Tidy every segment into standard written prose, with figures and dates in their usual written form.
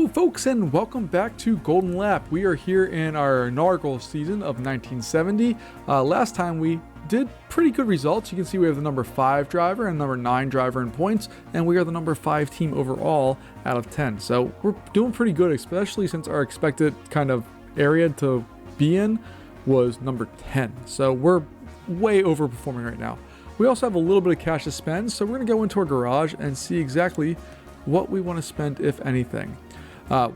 Hello folks and welcome back to Golden Lap. We are here in our inaugural season of 1970. Last time we did pretty good results. You can see we have the number 5 driver and number 9 driver in points, and we are the number 5 team overall out of 10. So we're doing pretty good, especially since our expected kind of area to be in was number 10. So we're way overperforming right now. We also have a little bit of cash to spend, so we're going to go into our garage and see exactly what we want to spend, if anything.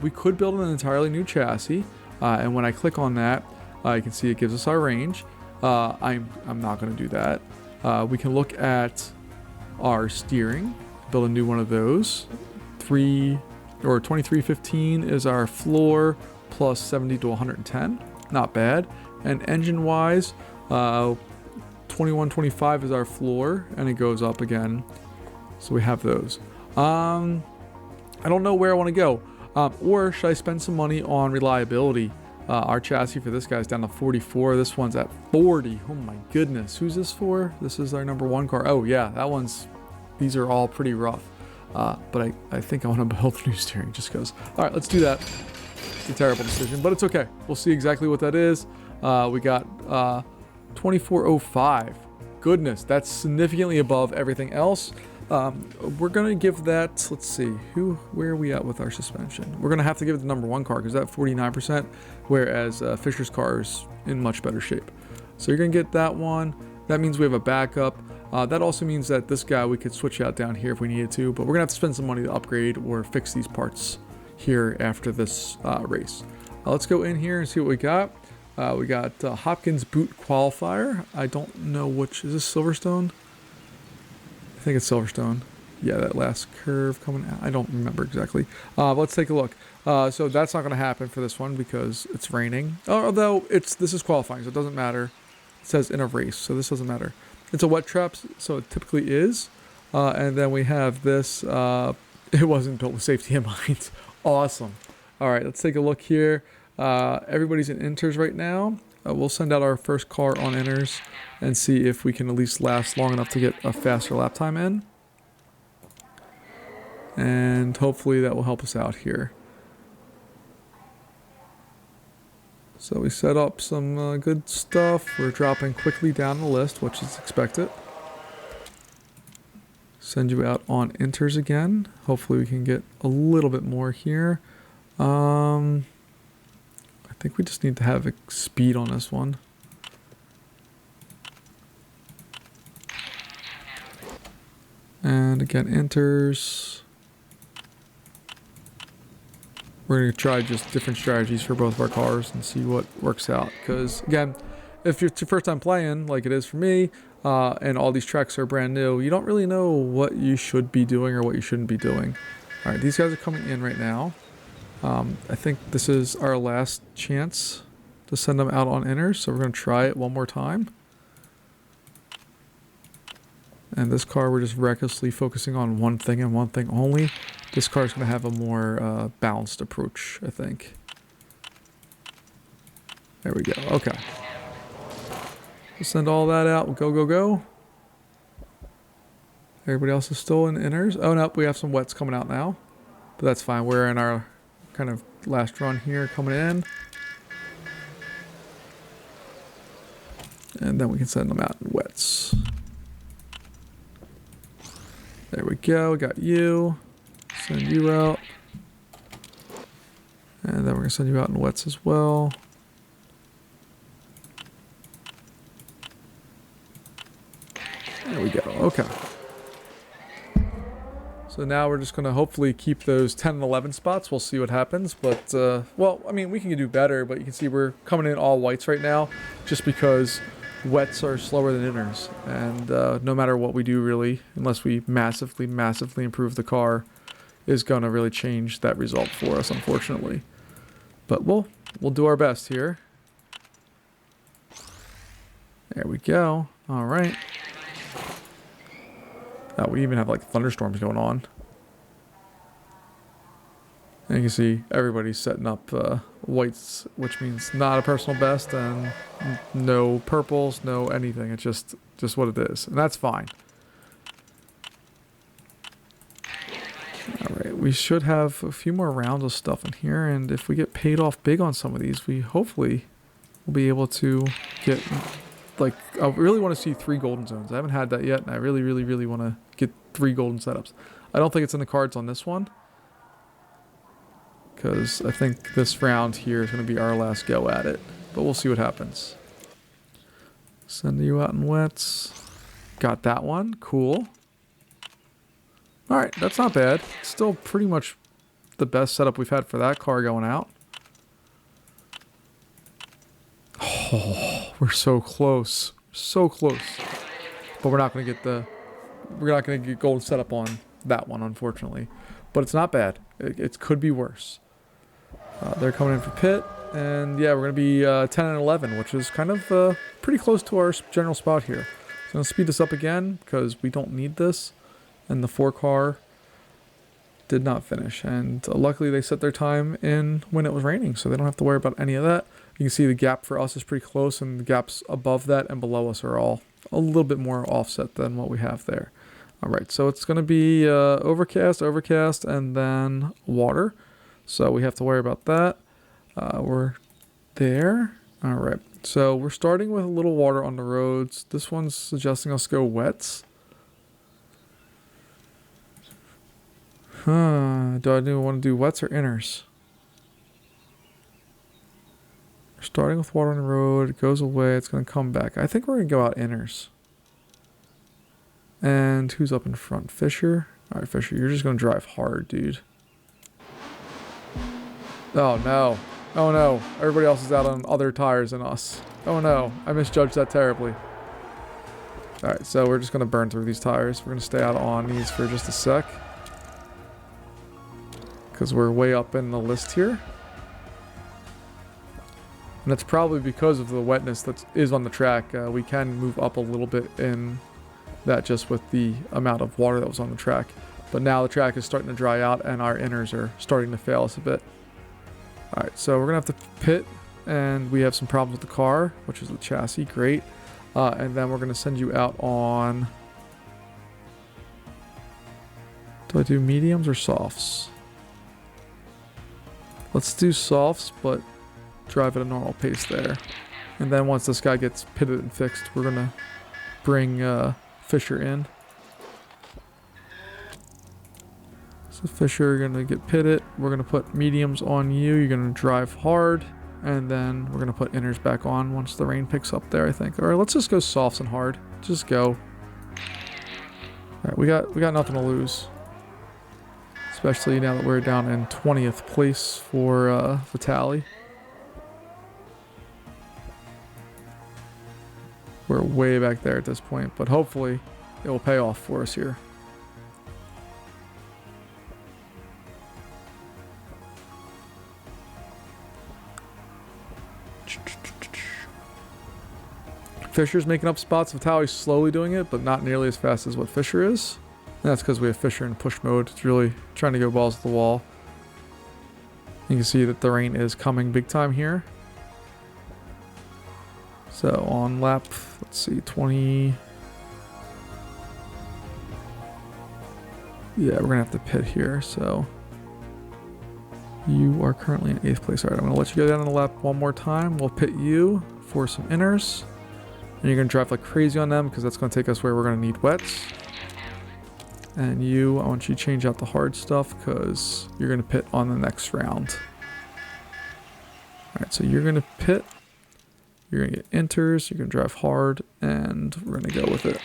We could build an entirely new chassis, and when I click on that, you can see it gives us our range. I'm not going to do that. We can look at our steering, build a new one of those. 2315 is our floor, plus 70 to 110, not bad. And engine wise, 2125 is our floor, and it goes up again. So we have those. I don't know where I want to go. Or should I spend some money on reliability? Our chassis for this guy's down to 44. This one's at 40. Oh my goodness. Who's this for? This is our number 1 car. Oh yeah, these are all pretty rough. But I think I want to build new steering just because. All right, let's do that. It's a terrible decision, but it's okay. We'll see exactly what that is. We got 2405. Goodness, that's significantly above everything else. We're gonna give that, let's see, where are we at with our suspension? We're gonna have to give it the number 1 car because that's 49%, whereas Fisher's car is in much better shape. So you're gonna get that one. That means we have a backup. That also means that this guy we could switch out down here if we needed to, but we're gonna have to spend some money to upgrade or fix these parts here after this race. Let's go in here and see what we got. We got Hopkins boot qualifier. I don't know which, is this Silverstone? I think it's Silverstone. Yeah, that last curve coming out. I don't remember exactly. Let's take a look. So that's not going to happen for this one because it's raining. Although this is qualifying, so it doesn't matter. It says in a race, so this doesn't matter. It's a wet trap, so it typically is. And then we have this. It wasn't built with safety in mind. Awesome. All right, let's take a look here. Everybody's in inters right now. We'll send out our first car on inters and see if we can at least last long enough to get a faster lap time in. And hopefully that will help us out here. So we set up some good stuff. We're dropping quickly down the list, which is expected. Send you out on inters again. Hopefully we can get a little bit more here. I think we just need to have speed on this one. And again, enters. We're going to try just different strategies for both of our cars and see what works out. Because again, if it's your first time playing, like it is for me, and all these tracks are brand new, you don't really know what you should be doing or what you shouldn't be doing. All right, these guys are coming in right now. I think this is our last chance to send them out on inters, so we're going to try it one more time. And this car, we're just recklessly focusing on one thing and one thing only. This car is going to have a more balanced approach, I think. There we go. Okay. We'll send all that out. We'll go, go, go. Everybody else is still in inters. Oh, no, we have some wets coming out now. But that's fine. We're in our kind of last run here coming in. And then we can send them out in wets. There we go. We got you. Send you out. And then we're going to send you out in wets as well. There we go. Okay. So now we're just going to hopefully keep those 10 and 11 spots. We'll see what happens. But, well, I mean, we can do better. But you can see we're coming in all whites right now just because wets are slower than inners. And no matter what we do, really, unless we massively, massively improve the car, is going to really change that result for us, unfortunately. But we'll do our best here. There we go. All right. We even have like thunderstorms going on. And you can see everybody's setting up whites, which means not a personal best and no purples, no anything. It's just what it is. And that's fine. All right, we should have a few more rounds of stuff in here, and if we get paid off big on some of these, we hopefully will be able to get, like, I really want to see 3 golden zones. I haven't had that yet, and I really, really, really want to get 3 golden setups. I don't think it's in the cards on this one, because I think this round here is going to be our last go at it, but we'll see what happens. Send you out in wets. Got that one. Cool. Alright, that's not bad. Still pretty much the best setup we've had for that car going out. Oh, we're so close. So close. But we're not going to get golden setup on that one, unfortunately. But it's not bad. It could be worse. They're coming in for pit. And yeah, we're going to be 10 and 11, which is kind of pretty close to our general spot here. So I'm going to speed this up again because we don't need this. And the 4 car did not finish. And luckily they set their time in when it was raining, so they don't have to worry about any of that. You can see the gap for us is pretty close, and the gaps above that and below us are all a little bit more offset than what we have there. All right, so it's going to be overcast, and then water. So we have to worry about that. We're there. All right, so we're starting with a little water on the roads. This one's suggesting us go wets. Do I want to do wets or inners? We're starting with water on the road. It goes away. It's going to come back. I think we're going to go out inners. And who's up in front? Fisher? All right, Fisher, you're just going to drive hard, dude. Oh, no. Oh, no. Everybody else is out on other tires than us. Oh, no. I misjudged that terribly. All right, so we're just going to burn through these tires. We're going to stay out on these for just a sec, because we're way up in the list here. And that's probably because of the wetness that is on the track. We can move up a little bit in that just with the amount of water that was on the track. But now the track is starting to dry out and our inners are starting to fail us a bit. Alright, so we're going to have to pit, and we have some problems with the car, which is the chassis. Great. And then we're going to send you out on... Do I do mediums or softs? Let's do softs, but drive at a normal pace there. And then once this guy gets pitted and fixed, we're going to bring Fisher in. So Fisher, you're going to get pitted. We're going to put mediums on you. You're going to drive hard. And then we're going to put inners back on once the rain picks up there, I think. All right, let's just go softs and hard. Just go. All right, we got nothing to lose. Especially now that we're down in 20th place for the tally. We're way back there at this point, but hopefully it will pay off for us here. Fisher's making up spots. Vitaly's slowly doing it, but not nearly as fast as what Fisher is. And that's because we have Fisher in push mode. It's really trying to go balls to the wall. You can see that the rain is coming big time here. So on lap, let's see, 20. Yeah, we're going to have to pit here. So you are currently in 8th place. All right, I'm going to let you go down on the lap one more time. We'll pit you for some inners. And you're going to drive like crazy on them because that's going to take us where we're going to need wets. And you, I want you to change out the hard stuff because you're going to pit on the next round. Alright, so you're going to pit. You're going to get enters. You're going to drive hard. And we're going to go with it.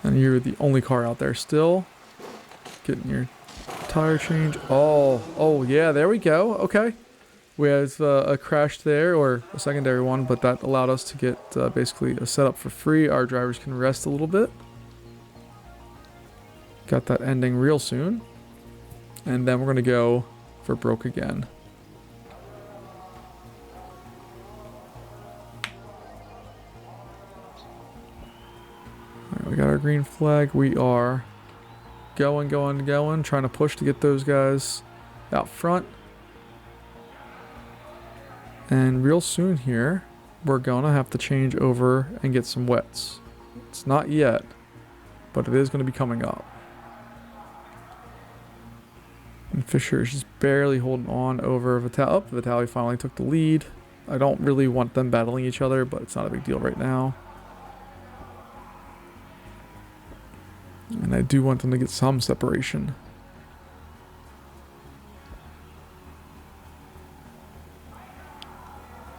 And you're the only car out there still. Getting your tire change. Oh yeah, there we go. Okay. We have a crash there, or a secondary one, but that allowed us to get basically a setup for free. Our drivers can rest a little bit. Got that ending real soon. And then we're going to go for broke again. Alright, we got our green flag. We are going, trying to push to get those guys out front. And real soon here, we're gonna have to change over and get some wets. It's not yet, but it is going to be coming up. And Fisher is just barely holding on over Vitali. Oh, Vitali finally took the lead. I don't really want them battling each other, but it's not a big deal right now. And I do want them to get some separation.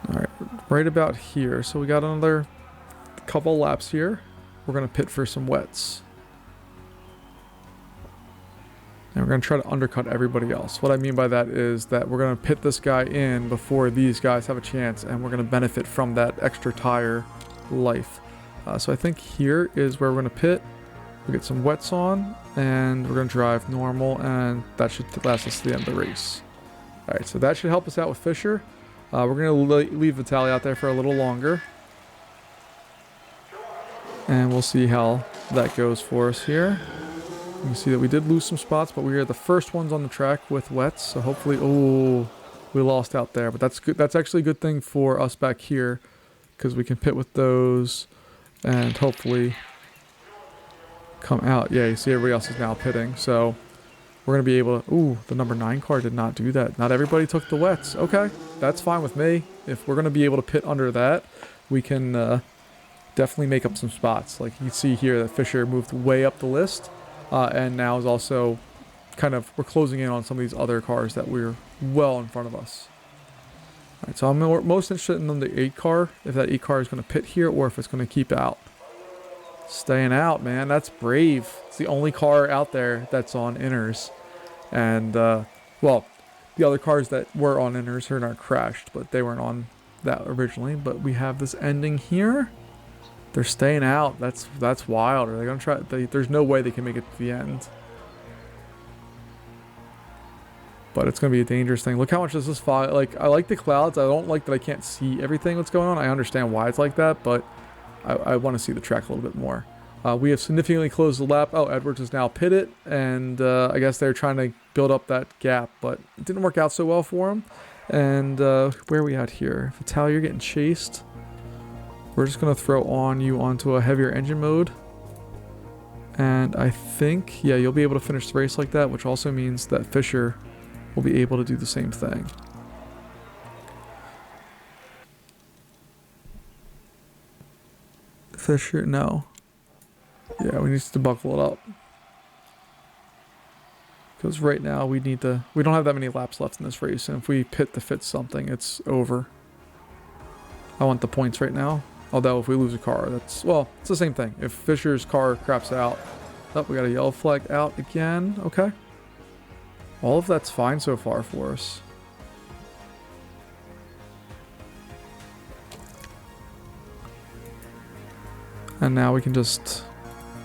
Alright, right about here. So we got another couple laps here. We're going to pit for some wets. And we're going to try to undercut everybody else. What I mean by that is that we're going to pit this guy in before these guys have a chance, and we're going to benefit from that extra tire life. So I think here is where we're going to pit. We'll get some wets on, and we're going to drive normal, and that should last us to the end of the race. Alright, so that should help us out with Fisher. We're going to leave Vitali out there for a little longer. And we'll see how that goes for us here. You can see that we did lose some spots, but we are the first ones on the track with wets. So hopefully, oh, we lost out there. But that's good. That's actually a good thing for us back here, because we can pit with those and hopefully come out. Yeah, you see everybody else is now pitting. So we're going to be able to... Ooh, the number 9 car did not do that. Not everybody took the wets. Okay, that's fine with me. If we're going to be able to pit under that, we can definitely make up some spots. Like you can see here that Fisher moved way up the list. And now is also kind of, we're closing in on some of these other cars that we're well in front of us. Alright, so I'm most interested in the 8 car, if that 8 car is going to pit here or if it's going to keep out. Staying out, man. That's brave. It's the only car out there that's on inners. And, well, the other cars that were on inners are not crashed, but they weren't on that originally. But we have this ending here. They're staying out. That's wild. Are they gonna try? There's no way they can make it to the end. But it's gonna be a dangerous thing. Look how much this is fog. Like, I like the clouds. I don't like that I can't see everything that's going on. I understand why it's like that, but I want to see the track a little bit more. We have significantly closed the lap. Oh, Edwards is now pitted, and I guess they're trying to build up that gap, but it didn't work out so well for him. And where are we at here? Vitali, you're getting chased. We're just going to throw you onto a heavier engine mode. And I think, yeah, you'll be able to finish the race like that, which also means that Fisher will be able to do the same thing. Fisher, no. Yeah, we need to buckle it up. Because right now we don't have that many laps left in this race. And if we pit to fit something, it's over. I want the points right now. Although if we lose a car, it's the same thing. If Fisher's car craps out, oh, we got a yellow flag out again. Okay. All of that's fine so far for us. And now we can just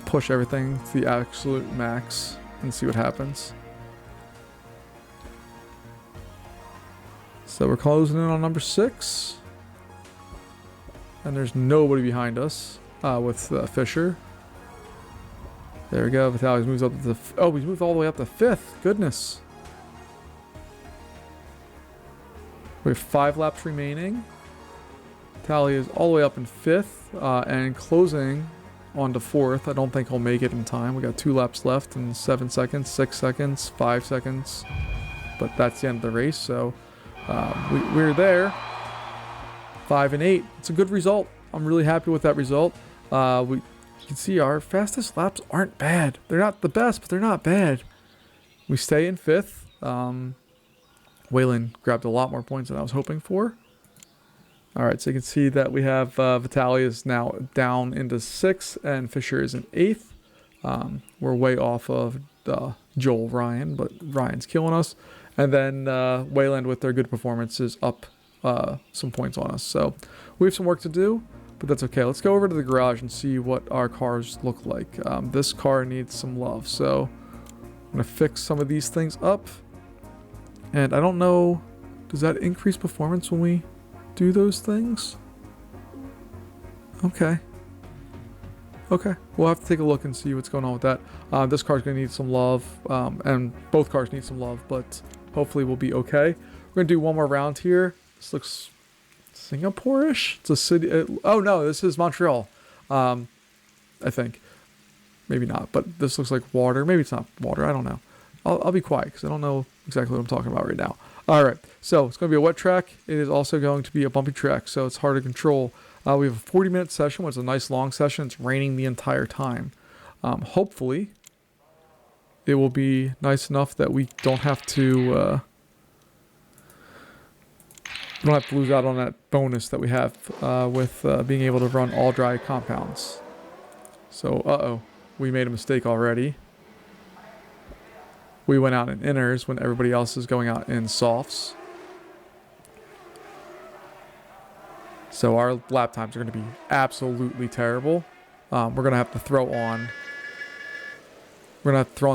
push everything to the absolute max and see what happens. So we're closing in on number 6. And there's nobody behind us with Fisher. There we go. Vitali's moves up to the... Oh, he's moved all the way up to 5th. Goodness. We have 5 laps remaining. Vitali is all the way up in 5th and closing on to 4th. I don't think he'll make it in time. We got 2 laps left in 7 seconds, 6 seconds, 5 seconds. But that's the end of the race. So we're there. 5 and 8. It's a good result. I'm really happy with that result. You can see our fastest laps aren't bad. They're not the best, but they're not bad. We stay in 5th. Waylon grabbed a lot more points than I was hoping for. All right, so you can see that we have Vitali is now down into 6th and Fisher is in 8th. We're way off of Joel Ryan, but Ryan's killing us. And then Wayland with their good performance is up some points on us. So we have some work to do, but that's okay. Let's go over to the garage and see what our cars look like. This car needs some love, so I'm gonna fix some of these things up. And I don't know, does that increase performance when we do those things? Okay, we'll have to take a look and see what's going on with that. This car's gonna need some love, and both cars need some love, but hopefully we'll be okay. We're gonna do one more round here. This looks Singapore-ish. It's a city. Oh no, this is Montreal, I think. maybe not, but this looks like water. Maybe it's not water. I don't know. I'll be quiet because I don't know exactly what I'm talking about right now. All right, so it's going to be a wet track. It is also going to be a bumpy track, so it's hard to control. We have a 40-minute session, which is a nice long session. It's raining the entire time. Hopefully, it will be nice enough that we don't have to lose out on that bonus that we have with being able to run all dry compounds. So, we made a mistake already. We went out in inners when everybody else is going out in softs. So our lap times are going to be absolutely terrible. We're going to have to throw on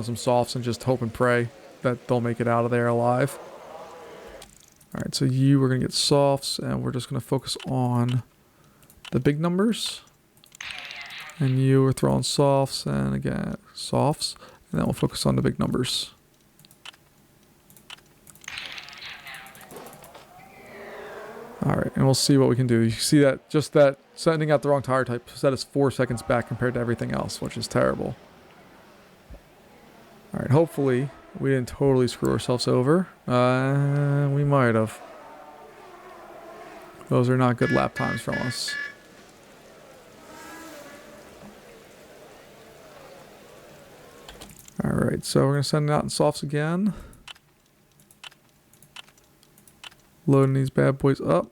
some softs and just hope and pray that they'll make it out of there alive. All right, so we're going to get softs, and we're just going to focus on the big numbers. And you are throwing softs, and again, softs. And then we'll focus on the big numbers. All right, and we'll see what we can do. You see that just that sending out the wrong tire type set us 4 seconds back compared to everything else, which is terrible. All right, hopefully we didn't totally screw ourselves over. We might have. Those are not good lap times from us. All right, so we're going to send it out in softs again. Loading these bad boys up.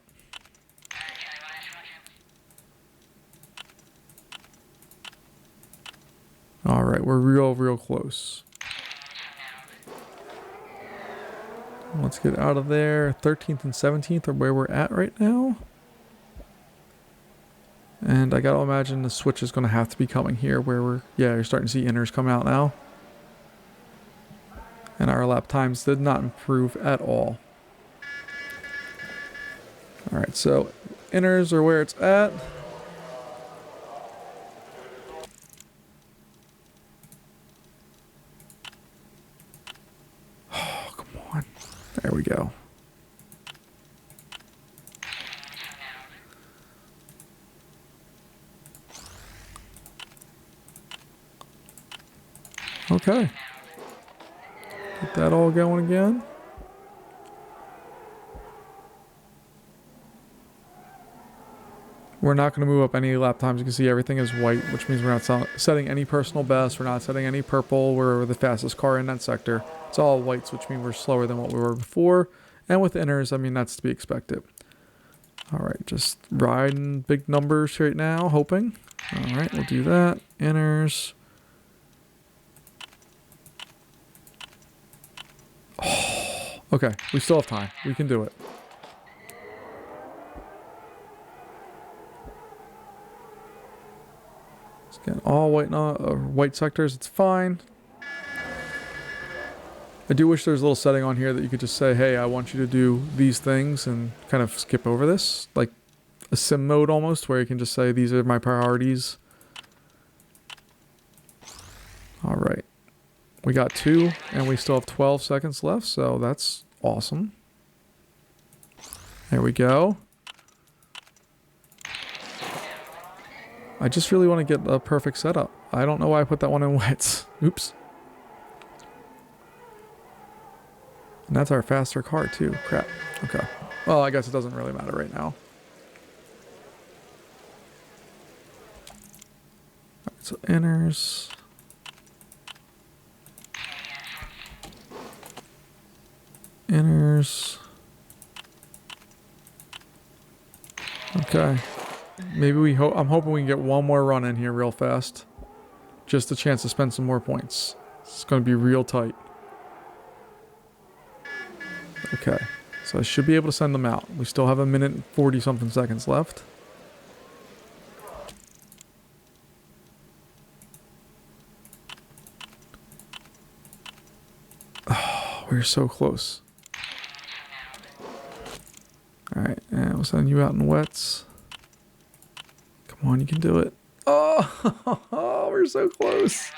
All right, we're real close. Let's get out of there. 13th and 17th are where we're at right now. And I gotta imagine the switch is gonna have to be coming here where you're starting to see inners come out now. And our lap times did not improve at all. All right, so inners are where it's at. Oh, come on. There we go. Okay. Get that all going again. We're not going to move up any lap times. You can see everything is white, which means we're not setting any personal best. We're not setting any purple. We're the fastest car in that sector. It's all whites, which means we're slower than what we were before. And with inners, I mean, that's to be expected. All right, just riding big numbers right now, hoping. All right, we'll do that. Inners. Oh, okay, we still have time. We can do it. Again, all white sectors, it's fine. I do wish there was a little setting on here that you could just say, hey, I want you to do these things and kind of skip over this. Like a sim mode almost, where you can just say, these are my priorities. All right. We got 2, and we still have 12 seconds left, so that's awesome. There we go. I just really want to get a perfect setup. I don't know why I put that one in wets. Oops. And that's our faster car too. Crap. Okay. Well, I guess it doesn't really matter right now. All right, so inners. Inners. Okay. Maybe I'm hoping we can get one more run in here real fast. Just a chance to spend some more points. It's going to be real tight. Okay. So I should be able to send them out. We still have 1 minute and 40 something seconds left. Oh, we're so close. Alright, and we'll send you out in wets. Come on, you can do it. Oh, we're so close.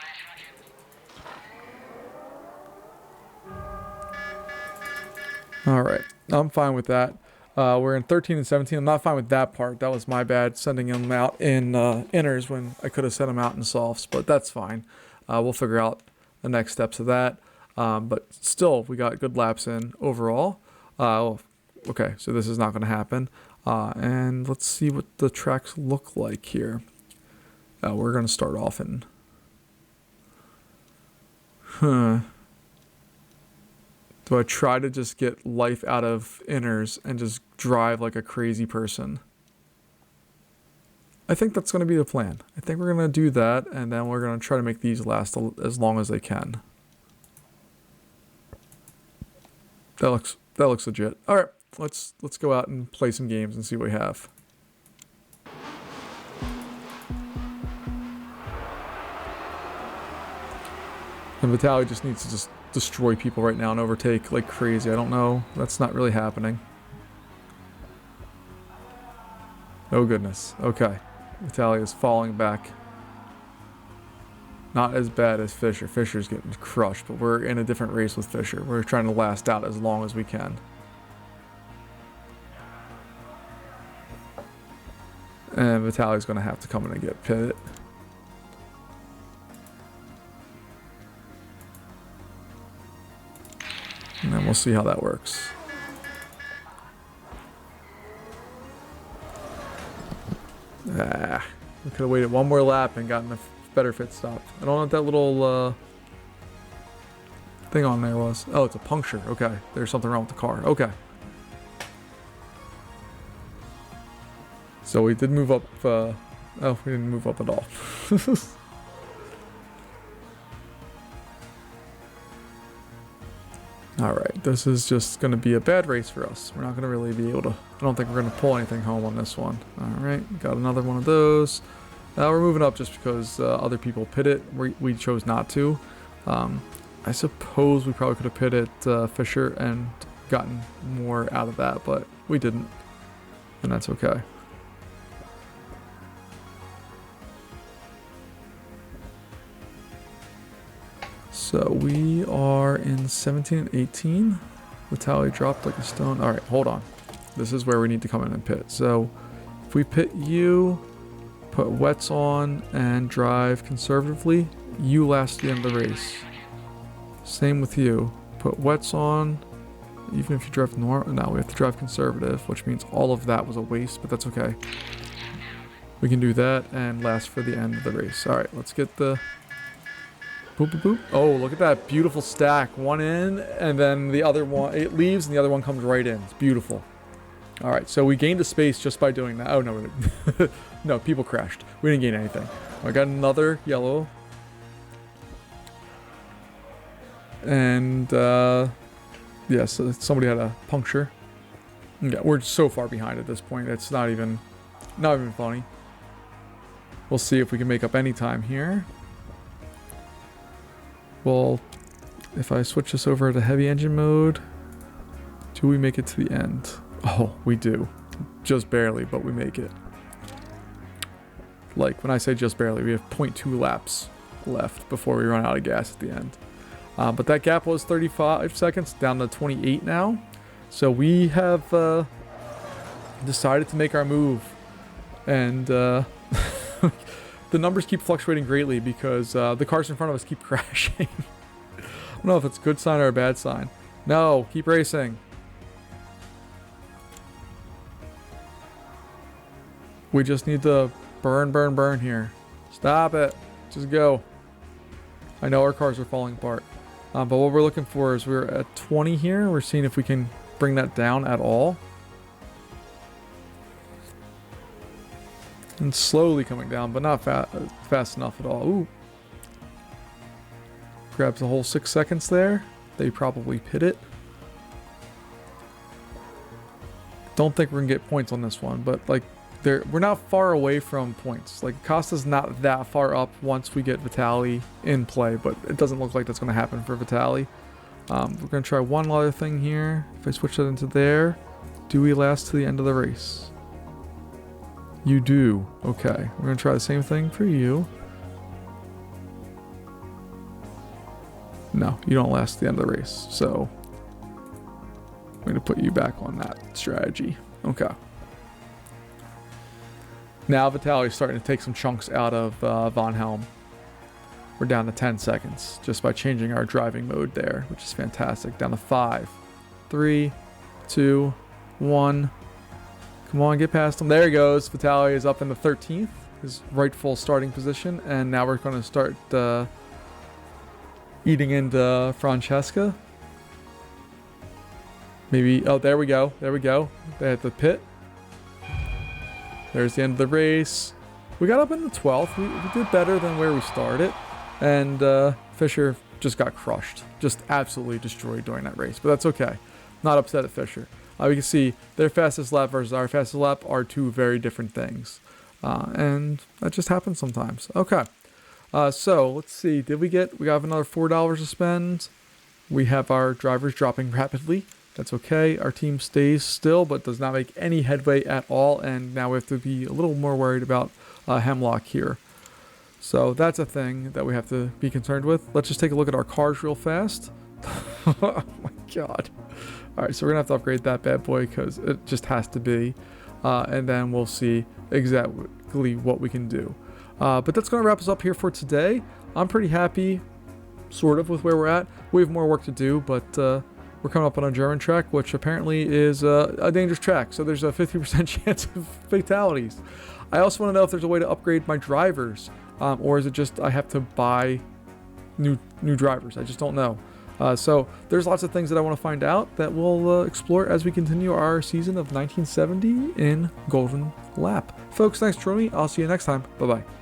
All right, I'm fine with that. We're in 13 and 17. I'm not fine with that part. That was my bad, sending them out in inners when I could have sent them out in softs, but that's fine. We'll figure out the next steps of that. But still, we got good laps in overall. Okay, so this is not going to happen. And let's see what the tracks look like here. We're going to start off in... Do I try to just get life out of inners and just drive like a crazy person? I think that's going to be the plan. I think we're going to do that, and then we're going to try to make these last as long as they can. That looks legit. All right, let's go out and play some games and see what we have. And Vitaly just needs to just destroy people right now and overtake like crazy. I don't know. That's not really happening. Oh goodness. Okay. Vitaly is falling back. Not as bad as Fisher. Fisher's getting crushed, but we're in a different race with Fisher. We're trying to last out as long as we can. And Vitaly's going to have to come in and get pitted. And then we'll see how that works. We could have waited one more lap and gotten a better pit stop. I don't know what that little thing on there was. Oh, it's a puncture. Okay, there's something wrong with the car. Okay. So we did move up. Oh, we didn't move up at all. Alright, this is just going to be a bad race for us. We're not going to really be able to... I don't think we're going to pull anything home on this one. Alright, got another one of those. We're moving up just because other people pit it. We chose not to. I suppose we probably could have pitted Fisher and gotten more out of that, but we didn't. And that's okay. So we are in 17 and 18. Vitaly dropped like a stone. All right, hold on. This is where we need to come in and pit. So if we pit you, put wets on, and drive conservatively, you last the end of the race. Same with you. Put wets on, even if you drive normal. No, we have to drive conservative, which means all of that was a waste, but that's okay. We can do that and last for the end of the race. All right, let's get the... Boop, boop, boop. Oh, look at that beautiful stack. One in, and then the other one, it leaves, and the other one comes right in. It's beautiful. All right, so we gained a space just by doing that. Oh, no, no, people crashed. We didn't gain anything. I got another yellow. And, yeah, so somebody had a puncture. Yeah, we're so far behind at this point. It's not even funny. We'll see if we can make up any time here. Well, if I switch this over to heavy engine mode, do we make it to the end? Oh, we do. Just barely, but we make it. Like, when I say just barely, we have 0.2 laps left before we run out of gas at the end. But that gap was 35 seconds, down to 28 now. So we have decided to make our move. And the numbers keep fluctuating greatly because the cars in front of us keep crashing. I don't know if it's a good sign or a bad sign. No, keep racing. We just need to burn here. Stop it. Just go. I know our cars are falling apart. But what we're looking for is we're at 20 here. We're seeing if we can bring that down at all. And slowly coming down, but not fast enough at all. Ooh. Grabs the whole 6 seconds there. They probably pit it. Don't think we're going to get points on this one, but like we're not far away from points. Like Costa's not that far up once we get Vitaly in play, but it doesn't look like that's going to happen for Vitaly. We're going to try one other thing here. If I switch that into there, do we last to the end of the race? You do. Okay. We're going to try the same thing for you. No, you don't last the end of the race. So I'm going to put you back on that strategy. Okay. Now Vitaly's starting to take some chunks out of Von Helm. We're down to 10 seconds just by changing our driving mode there, which is fantastic. Down to 5, 3, 2, 1. Come on, get past him. There he goes. Vitaly is up in the 13th, his rightful starting position. And now we're going to start eating into Francesca. Maybe, oh, there we go. There we go. They had the pit. There's the end of the race. We got up in the 12th. We did better than where we started. And Fisher just got crushed. Just absolutely destroyed during that race. But that's okay. Not upset at Fisher. We can see their fastest lap versus our fastest lap are two very different things. And that just happens sometimes. Okay. So let's see. We have another $4 to spend. We have our drivers dropping rapidly. That's okay. Our team stays still, but does not make any headway at all. And now we have to be a little more worried about Hemlock here. So that's a thing that we have to be concerned with. Let's just take a look at our cars real fast. Oh my God. All right, so we're going to have to upgrade that bad boy because it just has to be. And then we'll see exactly what we can do. But that's going to wrap us up here for today. I'm pretty happy, sort of, with where we're at. We have more work to do, but we're coming up on a German track, which apparently is a dangerous track. So there's a 50% chance of fatalities. I also want to know if there's a way to upgrade my drivers. Or is it just I have to buy new drivers? I just don't know. So there's lots of things that I want to find out that we'll explore as we continue our season of 1970 in Golden Lap. Folks, thanks for joining me. I'll see you next time. Bye-bye.